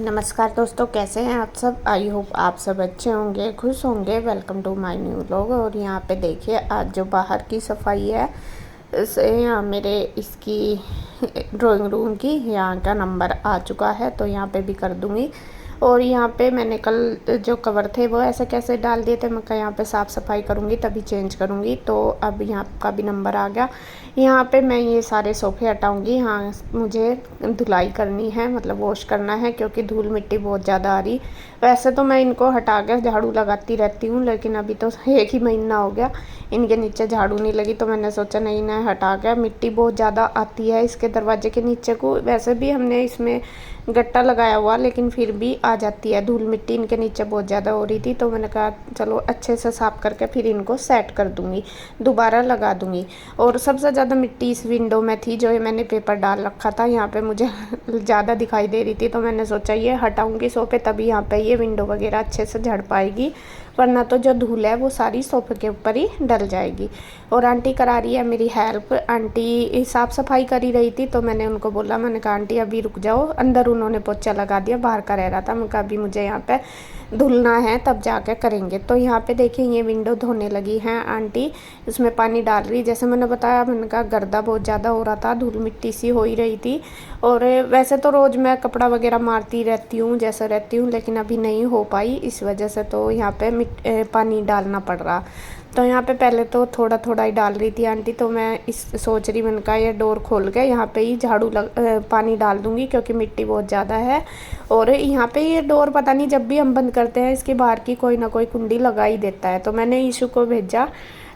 नमस्कार दोस्तों, कैसे हैं आप सब। आई होप आप सब अच्छे होंगे, खुश होंगे। Welcome to my new vlog. और यहाँ पे देखिए, आज जो बाहर की सफाई है इसे यहाँ मेरे इसकी ड्राइंग रूम की यहाँ का नंबर आ चुका है, तो यहाँ पे भी कर दूँगी। और यहाँ पे मैंने कल जो कवर थे वो ऐसे कैसे डाल दिए थे, मैं कहा यहाँ पे साफ़ सफाई करूँगी तभी चेंज करूँगी। तो अब यहाँ का भी नंबर आ गया। यहाँ पे मैं ये सारे सोफ़े हटाऊँगी। यहाँ मुझे धुलाई करनी है, मतलब वॉश करना है, क्योंकि धूल मिट्टी बहुत ज़्यादा आ रही। वैसे तो मैं इनको हटा कर झाड़ू लगाती रहती हूँ, लेकिन अभी तो 1 ही महीना हो गया इनके नीचे झाड़ू नहीं लगी, तो मैंने सोचा नहीं ना, हटा कर। मिट्टी बहुत ज़्यादा आती है इसके दरवाजे के नीचे को। वैसे भी हमने इसमें गट्टा लगाया हुआ, लेकिन फिर भी आ जाती है धूल मिट्टी। इनके नीचे बहुत ज़्यादा हो रही थी, तो मैंने कहा चलो अच्छे से साफ़ करके फिर इनको सेट कर दूँगी, दोबारा लगा दूँगी। और सबसे ज़्यादा मिट्टी इस विंडो में थी, जो मैंने पेपर डाल रखा था यहाँ पे, मुझे ज़्यादा दिखाई दे रही थी, तो मैंने सोचा ये हटाऊँगी सोफ़े, तभी यहाँ पे ये विंडो वगैरह अच्छे से झड़ पाएगी, वरना तो जो धूल है वो सारी सोफ़े के ऊपर ही डल जाएगी। और आंटी करा रही है मेरी हेल्प। आंटी साफ़ सफाई कर ही रही थी, तो मैंने उनको बोला, मैंने कहा आंटी अभी रुक जाओ। अंदर उन्होंने पोछा लगा दिया, बाहर का रह रहा था। मैं कहा अभी मुझे यहाँ पे धुलना है, तब जाके करेंगे। तो यहाँ पे देखिए, ये विंडो धोने लगी हैं आंटी, इसमें पानी डाल रही। जैसे मैंने बताया, मैंने कहा गर्दा बहुत ज़्यादा हो रहा था, धूल मिट्टी सी हो ही रही थी। और वैसे तो रोज़ मैं कपड़ा वगैरह मारती रहती हूँ, जैसे रहती हूँ, लेकिन अभी नहीं हो पाई, इस वजह से तो यहाँ पे पानी डालना पड़ रहा। तो यहाँ पे पहले तो थोड़ा थोड़ा ही डाल रही थी आंटी, तो मैं इस सोच रही, मैंने कहा ये डोर खोल के यहाँ पे ही पानी डाल दूँगी, क्योंकि मिट्टी बहुत ज़्यादा है। और यहाँ पे ये डोर पता नहीं, जब भी हम बंद करते हैं इसके बाहर की कोई ना कोई कुंडी लगा ही देता है। तो मैंने ईशु को भेजा,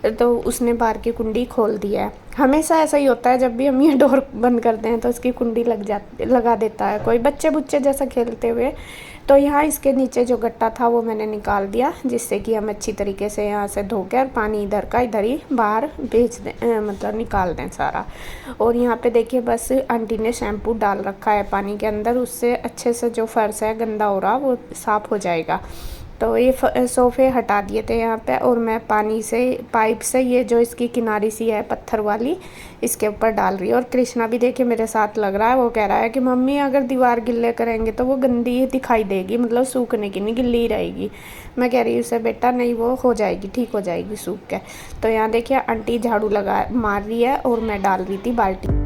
तो उसने बाहर की कुंडी खोल दिया है। हमेशा ऐसा ही होता है, जब भी हम ये डोर बंद करते हैं तो इसकी कुंडी लगा देता है कोई, बच्चे बुच्चे जैसा खेलते हुए। तो यहाँ इसके नीचे जो गट्टा था वो मैंने निकाल दिया, जिससे कि हम अच्छी तरीके से यहाँ से धोकर पानी इधर का इधर ही बाहर भेज दें, मतलब निकाल दें सारा। और यहाँ पे देखिए, बस आंटी ने शैम्पू डाल रखा है पानी के अंदर, उससे अच्छे से जो फर्श है गंदा हो रहा वो साफ़ हो जाएगा। तो ये सोफ़े हटा दिए थे यहाँ पे, और मैं पानी से पाइप से ये जो इसकी किनारी सी है पत्थर वाली, इसके ऊपर डाल रही है। और कृष्णा भी देखिए मेरे साथ लग रहा है, वो कह रहा है कि मम्मी अगर दीवार गिल्ले करेंगे तो वो गंदी दिखाई देगी, मतलब सूखने की नहीं, गिल्ली रहेगी। मैं कह रही हूँ उसे, बेटा नहीं, वो हो जाएगी, ठीक हो जाएगी सूख के। तो यहाँ देखिए आंटी झाड़ू मार रही है, और मैं डाल रही थी बाल्टी।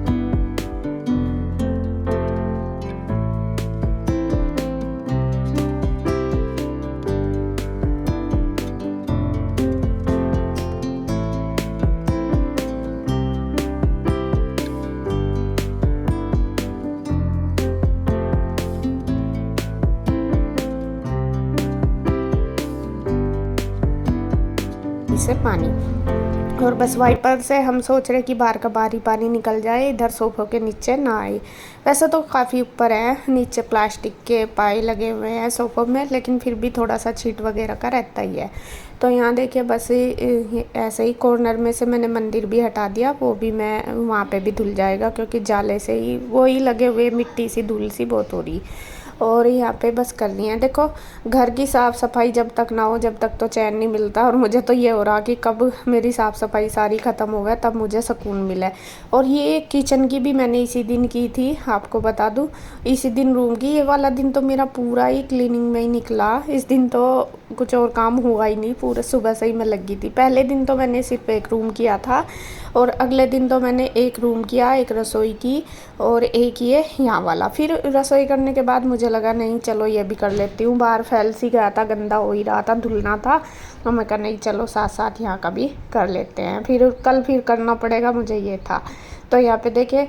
से पानी, और बस वाइपर से हम सोच रहे कि बाहर का बाहरी पानी निकल जाए, इधर सोफ़ों के नीचे ना आए। वैसे तो काफ़ी ऊपर है, नीचे प्लास्टिक के पाए लगे हुए हैं सोफ़ों में, लेकिन फिर भी थोड़ा सा छींट वगैरह का रहता ही है। तो यहाँ देखिए, बस ऐसे ही कॉर्नर में से मैंने मंदिर भी हटा दिया, वो भी मैं वहाँ पे भी धुल जाएगा, क्योंकि जाले से ही वो ही लगे हुए मिट्टी सी धूल सी बहुत हो रही। और यहाँ पे बस करनी है। देखो, घर की साफ़ सफाई जब तक ना हो, जब तक तो चैन नहीं मिलता। और मुझे तो ये हो रहा कि कब मेरी साफ़ सफाई सारी ख़त्म हो गए, तब मुझे सुकून मिले। और ये किचन की भी मैंने इसी दिन की थी, आपको बता दूँ, इसी दिन रूम की। ये वाला दिन तो मेरा पूरा ही क्लीनिंग में ही निकला। इस दिन तो कुछ और काम हुआ ही नहीं, पूरे सुबह से ही मैं लगी थी। पहले दिन तो मैंने सिर्फ एक रूम किया था, और अगले दिन तो मैंने एक रूम किया, एक रसोई की, और एक ये यहाँ वाला। फिर रसोई करने के बाद मुझे लगा नहीं, चलो ये भी कर लेती हूँ। बाहर फैल सी गया था, गंदा हो ही रहा था, धुलना था, तो मैं कहा नहीं, चलो साथ साथ यहाँ का भी कर लेते हैं, फिर कल फिर करना पड़ेगा मुझे, ये था। तो यहाँ पे देखिए,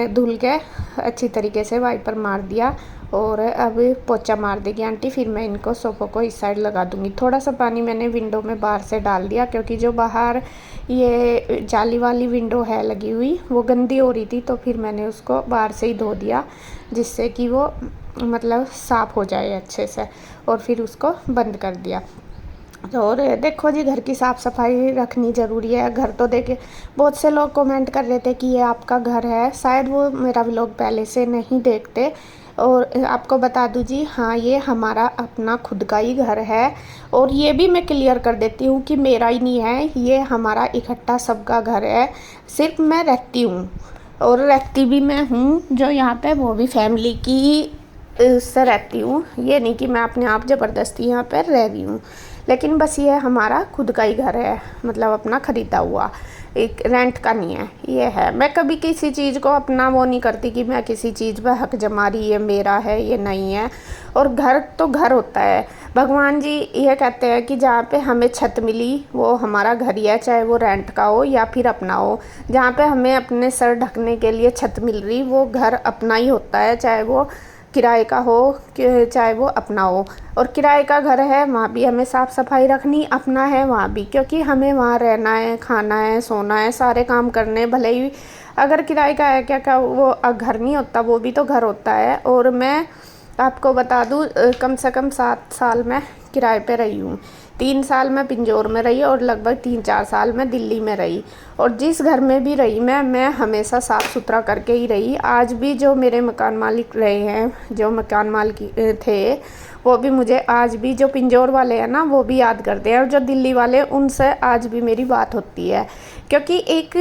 धुल के अच्छी तरीके से वाइपर मार दिया, और अब पोछा मार देगी आंटी। फिर मैं इनको सोफ़ों को इस साइड लगा दूँगी। थोड़ा सा पानी मैंने विंडो में बाहर से डाल दिया, क्योंकि जो बाहर ये जाली वाली विंडो है लगी हुई, वो गंदी हो रही थी, तो फिर मैंने उसको बाहर से ही धो दिया, जिससे कि वो मतलब साफ़ हो जाए अच्छे से। और फिर उसको बंद कर दिया। और देखो जी, घर की साफ़ सफाई रखनी ज़रूरी है। घर तो देखिए, बहुत से लोग कमेंट कर रहे थे कि ये आपका घर है, शायद वो मेरा व्लॉग पहले से नहीं देखते। और आपको बता दूँ जी, हाँ, ये हमारा अपना खुद का ही घर है। और ये भी मैं क्लियर कर देती हूँ कि मेरा ही नहीं है, ये हमारा इकट्ठा सबका घर है। सिर्फ मैं रहती हूँ, और रहती भी मैं हूँ जो यहाँ पे, वो भी फैमिली की उससे रहती हूँ। ये नहीं कि मैं अपने आप ज़बरदस्ती यहाँ पर रह रही हूँ, लेकिन बस ये हमारा खुद का ही घर है, मतलब अपना ख़रीदा हुआ, एक रेंट का नहीं है। ये है, मैं कभी किसी चीज़ को अपना वो नहीं करती कि मैं किसी चीज़ पर हक जमा रही, ये मेरा है, ये नहीं है। और घर तो घर होता है। भगवान जी ये कहते हैं कि जहाँ पे हमें छत मिली वो हमारा घर ही है, चाहे वो रेंट का हो या फिर अपना हो। जहाँ पे हमें अपने सर ढकने के लिए छत मिल रही, वो घर अपना ही होता है, चाहे वो किराए का हो चाहे वो अपना हो। और किराए का घर है, वहाँ भी हमें साफ़ सफाई रखनी, अपना है वहाँ भी, क्योंकि हमें वहाँ रहना है, खाना है, सोना है, सारे काम करने। भले ही अगर किराए का है, क्या वो घर नहीं होता, वो भी तो घर होता है। और मैं आपको बता दूँ, कम से कम 7 साल मैं किराए पे रही हूँ। 3 साल मैं पिंजौर में रही और लगभग 3-4 साल मैं दिल्ली में रही। और जिस घर में भी रही मैं हमेशा साफ़ सुथरा करके ही रही। आज भी जो मेरे मकान मालिक रहे हैं, जो मकान मालिक थे, वो भी मुझे आज भी, जो पिंजौर वाले हैं ना, वो भी याद करते हैं। और जो दिल्ली वाले, उनसे आज भी मेरी बात होती है, क्योंकि एक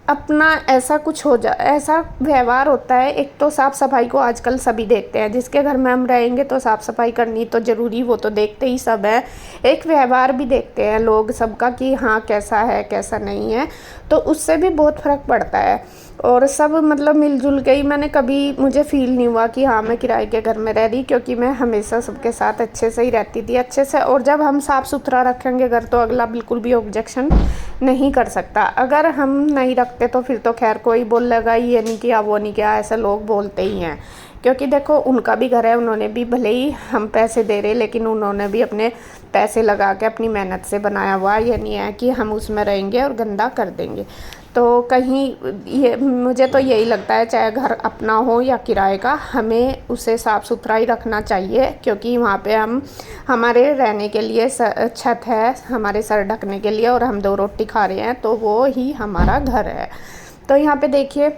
अपना ऐसा कुछ ऐसा व्यवहार होता है। एक तो साफ़ सफाई को आजकल सभी देखते हैं, जिसके घर में हम रहेंगे तो साफ़ सफाई करनी तो ज़रूरी, वो तो देखते ही सब है। एक व्यवहार भी देखते हैं लोग सबका कि हाँ कैसा है कैसा नहीं है, तो उससे भी बहुत फ़र्क पड़ता है। और सब मतलब मिलजुल के ही, मैंने कभी मुझे फ़ील नहीं हुआ कि हाँ मैं किराए के घर में रह रही, क्योंकि मैं हमेशा सबके साथ अच्छे से ही रहती थी, अच्छे से। और जब हम साफ़ सुथरा रखेंगे घर, तो अगला बिल्कुल भी ऑब्जेक्शन नहीं कर सकता। अगर हम नहीं रखते तो फिर तो खैर कोई बोलेगा ये नहीं किया, वो नहीं किया, ऐसे लोग बोलते ही हैं। क्योंकि देखो उनका भी घर है, उन्होंने भी, भले ही हम पैसे दे रहे, लेकिन उन्होंने भी अपने पैसे लगा के अपनी मेहनत से बनाया हुआ। ये नहीं है कि हम उसमें रहेंगे और गंदा कर देंगे। तो कहीं ये मुझे तो यही लगता है, चाहे घर अपना हो या किराए का, हमें उसे साफ़ सुथरा ही रखना चाहिए, क्योंकि वहाँ पे हम हमारे रहने के लिए छत है, हमारे सर ढकने के लिए, और हम 2 रोटी खा रहे हैं तो वो ही हमारा घर है। तो यहाँ पे देखिए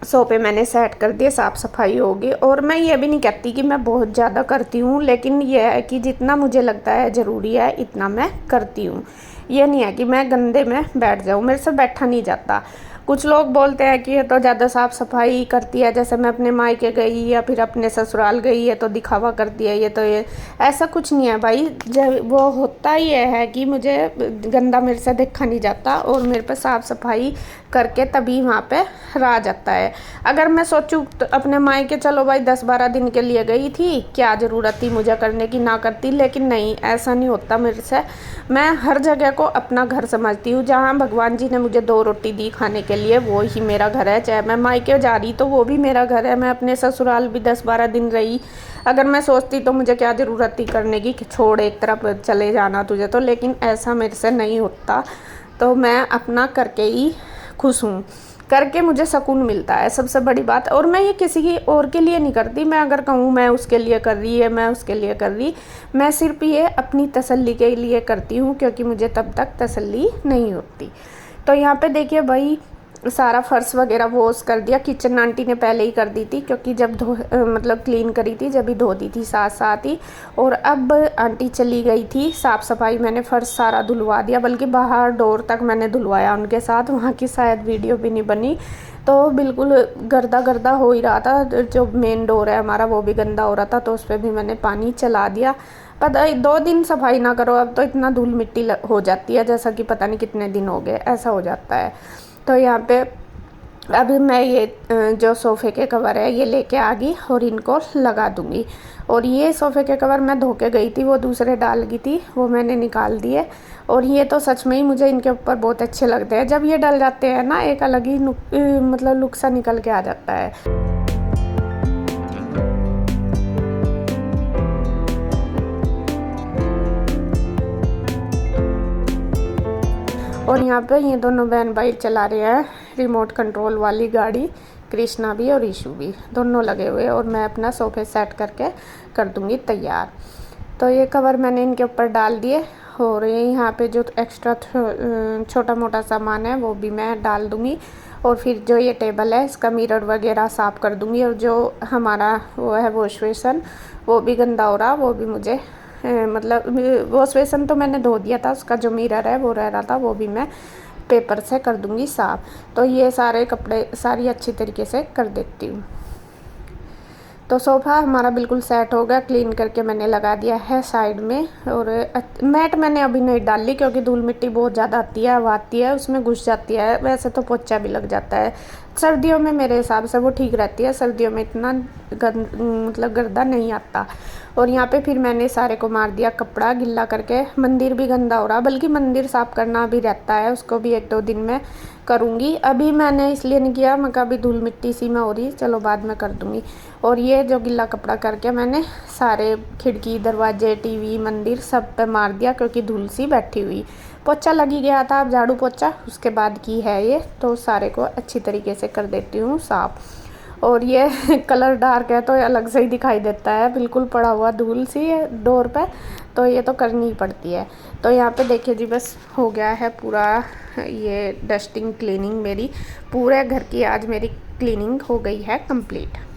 सोफ़े मैंने सेट कर दिए, साफ़ सफाई होगी। और मैं ये भी नहीं कहती कि मैं बहुत ज़्यादा करती हूँ, लेकिन यह है कि जितना मुझे लगता है ज़रूरी है इतना मैं करती हूँ। ये नहीं है कि मैं गंदे में बैठ जाऊँ, मेरे से बैठा नहीं जाता। कुछ लोग बोलते हैं कि ये तो ज़्यादा साफ़ सफाई करती है, जैसे मैं अपने मायके गई या फिर अपने ससुराल गई है तो दिखावा करती है, ये तो ये। ऐसा कुछ नहीं है भाई, जब वो होता ही है कि मुझे गंदा मेरे से देखा नहीं जाता, और मेरे पे साफ़ सफाई करके तभी वहाँ पे रहा जाता है। अगर मैं सोचूं तो अपने मायके चलो भाई 10-12 दिन के लिए गई थी, क्या ज़रूरत थी मुझे करने की, ना करती। लेकिन नहीं, ऐसा नहीं होता मेरे से। मैं हर जगह को अपना घर समझती हूँ। जहाँ भगवान जी ने मुझे 2 रोटी दी खाने के लिए, वो ही मेरा घर है। चाहे मैं मायके जा रही तो वो भी मेरा घर है। मैं अपने ससुराल भी 10-12 दिन रही। अगर मैं सोचती तो मुझे क्या ज़रूरत थी करने की, कि छोड़ एक तरफ चले जाना तुझे तो, लेकिन ऐसा मेरे से नहीं होता। तो मैं अपना करके ही खुश हूँ, करके मुझे सुकून मिलता है, सबसे बड़ी बात। और मैं ये किसी की और के लिए नहीं करती। मैं अगर कहूँ मैं उसके लिए कर रही है, मैं उसके लिए कर रही, मैं सिर्फ ये अपनी तसल्ली के लिए करती हूँ, क्योंकि मुझे तब तक तसल्ली नहीं होती। तो यहाँ पे देखिए भाई, सारा फर्श वगैरह वॉश कर दिया। किचन आंटी ने पहले ही कर दी थी, क्योंकि जब मतलब क्लीन करी थी जब ही धो दी थी साथ साथ ही। और अब आंटी चली गई थी, साफ़ सफाई मैंने फ़र्श सारा धुलवा दिया, बल्कि बाहर डोर तक मैंने धुलवाया उनके साथ। वहाँ की शायद वीडियो भी नहीं बनी, तो बिल्कुल गर्दा गर्दा हो ही रहा था। जो मेन डोर है हमारा वो भी गंदा हो रहा था, तो उस पर भी मैंने पानी चला दिया। पता 2 दिन सफाई ना करो अब तो इतना धूल मिट्टी हो जाती है, जैसा कि पता नहीं कितने दिन हो गए, ऐसा हो जाता है। तो यहाँ पे अभी मैं ये जो सोफ़े के कवर है ये लेके आ गई और इनको लगा दूँगी। और ये सोफ़े के कवर मैं धो के गई थी, वो दूसरे डाल गई थी, वो मैंने निकाल दिए। और ये तो सच में ही मुझे इनके ऊपर बहुत अच्छे लगते हैं। जब ये डल जाते हैं ना, एक अलग ही मतलब लुक सा निकल के आ जाता है। और यहाँ पे ये दोनों बहन भाई चला रहे हैं रिमोट कंट्रोल वाली गाड़ी, कृष्णा भी और ईशू भी, दोनों लगे हुए। और मैं अपना सोफे सेट करके कर दूँगी तैयार। तो ये कवर मैंने इनके ऊपर डाल दिए। और ये यहाँ पे जो एक्स्ट्रा छोटा मोटा सामान है वो भी मैं डाल दूँगी। और फिर जो ये टेबल है इसका मिरर वगैरह साफ़ कर दूँगी। और जो हमारा वो है वॉश बेसन, वो भी गंदा हो रहा, वो भी मुझे मतलब वॉश बेसन तो मैंने धो दिया था, उसका जो मिरर है वो रह रहा था, वो भी मैं पेपर से कर दूँगी साफ़। तो ये सारे कपड़े सारी अच्छी तरीके से कर देती हूँ। तो सोफ़ा हमारा बिल्कुल सेट हो गया, क्लीन करके मैंने लगा दिया है साइड में। और मैट मैंने अभी नहीं डाली क्योंकि धूल मिट्टी बहुत ज़्यादा आती है, हवा आती है, उसमें घुस जाती है। वैसे तो पोछा भी लग जाता है, सर्दियों में मेरे हिसाब से वो ठीक रहती है, सर्दियों में इतना मतलब गर्दा नहीं आता। और यहाँ पे फिर मैंने सारे को मार दिया कपड़ा गिल्ला करके। मंदिर भी गंदा हो रहा, बल्कि मंदिर साफ़ करना भी रहता है, उसको भी 1-2 दिन में करूँगी। अभी मैंने इसलिए नहीं किया, मैं कभी धूल मिट्टी सी में हो रही, चलो बाद में कर दूँगी। और ये जो गिल्ला कपड़ा करके मैंने सारे खिड़की, दरवाजे, टीवी, मंदिर सब पे मार दिया क्योंकि धूल सी बैठी हुई। पोछा लग ही गया था, अब झाड़ू पोछा उसके बाद की है ये, तो सारे को अच्छी तरीके से कर देती हूँ साफ़। और ये कलर डार्क है तो अलग से ही दिखाई देता है, बिल्कुल पड़ा हुआ धूल सी है डोर पे, तो ये तो करनी ही पड़ती है। तो यहाँ पे देखिए जी, बस हो गया है पूरा ये डस्टिंग क्लीनिंग मेरी, पूरे घर की आज मेरी क्लीनिंग हो गई है कंप्लीट।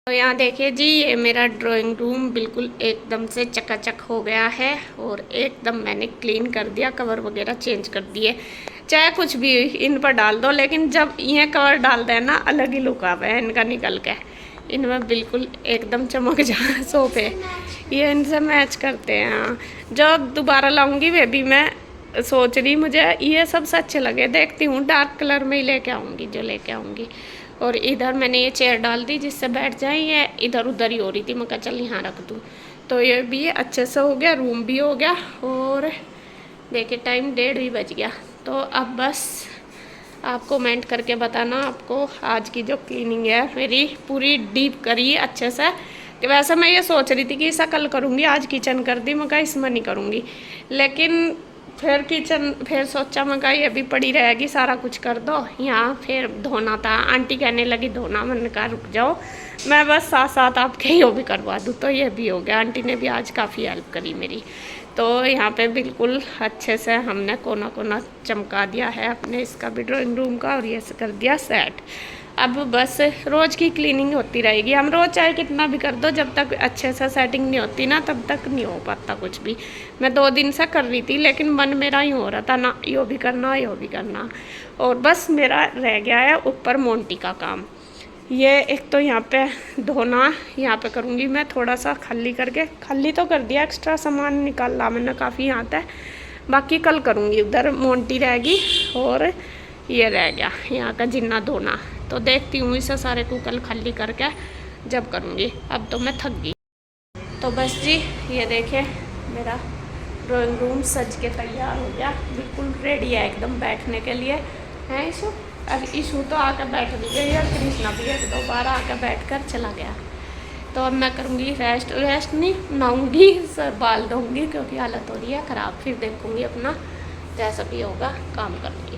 तो यहाँ देखिए जी, ये मेरा ड्राइंग रूम बिल्कुल एकदम से चकाचक हो गया है और एकदम मैंने क्लीन कर दिया, कवर वगैरह चेंज कर दिए। चाहे कुछ भी इन पर डाल दो, लेकिन जब ये कवर डाल दें ना, अलग ही लुक आता है इनका निकल के। इनमें बिल्कुल एकदम चमक जा सोफे, ये इनसे मैच करते हैं। जब दोबारा लाऊंगी वे भी मैं सोच रही, मुझे ये सबसे अच्छे लगे, देखती हूँ डार्क कलर में ही लेके आऊँगी जो लेके आऊँगी। और इधर मैंने ये चेयर डाल दी जिससे बैठ जाए, ये इधर उधर ही हो रही थी, मैं कहा चल यहाँ रख दूँ। तो ये भी अच्छे से हो गया, रूम भी हो गया। और देखिए टाइम 1:30 भी बज गया। तो अब बस आप कमेंट करके बताना आपको आज की जो क्लीनिंग है मेरी पूरी डीप करी अच्छे से। कि वैसे मैं ये सोच रही थी कि ऐसा कल करूँगी, आज किचन कर दी, मैं कहा इसमें नहीं करूँगी, लेकिन फिर किचन फिर सोचा, मैं कहा ये भी पड़ी रहेगी, सारा कुछ कर दो। यहाँ फिर धोना था, आंटी कहने लगी धोना, मैंने कहा रुक जाओ, मैं बस साथ साथ आपके ये भी करवा दूँ। तो ये भी हो गया, आंटी ने भी आज काफ़ी हेल्प करी मेरी। तो यहाँ पे बिल्कुल अच्छे से हमने कोना कोना चमका दिया है अपने इसका भी ड्राइंग रूम का, और ये कर दिया सेट। अब बस रोज़ की क्लीनिंग होती रहेगी, हम रोज़ चाहे कितना भी कर दो, जब तक अच्छे से सेटिंग नहीं होती ना तब तक नहीं हो पाता कुछ भी। मैं 2 दिन से कर रही थी, लेकिन मन मेरा ही हो रहा था ना, यो भी करना यो भी करना। और बस मेरा रह गया है ऊपर मोंटी का काम। ये एक तो यहाँ पे धोना, यहाँ पे करूँगी मैं थोड़ा सा खाली करके, खाली तो कर दिया, एक्स्ट्रा सामान निकाला मैंने काफ़ी यहाँ तक, बाकी कल करूँगी। उधर मोंटी रहेगी और ये रह गया यहाँ का जिन्ना धोना। तो देखती हूँ इसे सारे को कल खाली करके जब करूँगी, अब तो मैं थक गई। तो बस जी ये देखे मेरा ड्राइंग रूम सज के तैयार हो गया, बिल्कुल रेडी है एकदम बैठने के लिए। है इशू, अब इशू तो आकर बैठ भी गई और कृष्णा भी 1-2 बार आकर बैठ कर चला गया। तो अब मैं करूँगी रेस्ट नहीं, नहाऊँगी, बाल धोऊँगी क्योंकि हालत हो रही है ख़राब, फिर देखूँगी अपना जैसा भी होगा काम करूँगी।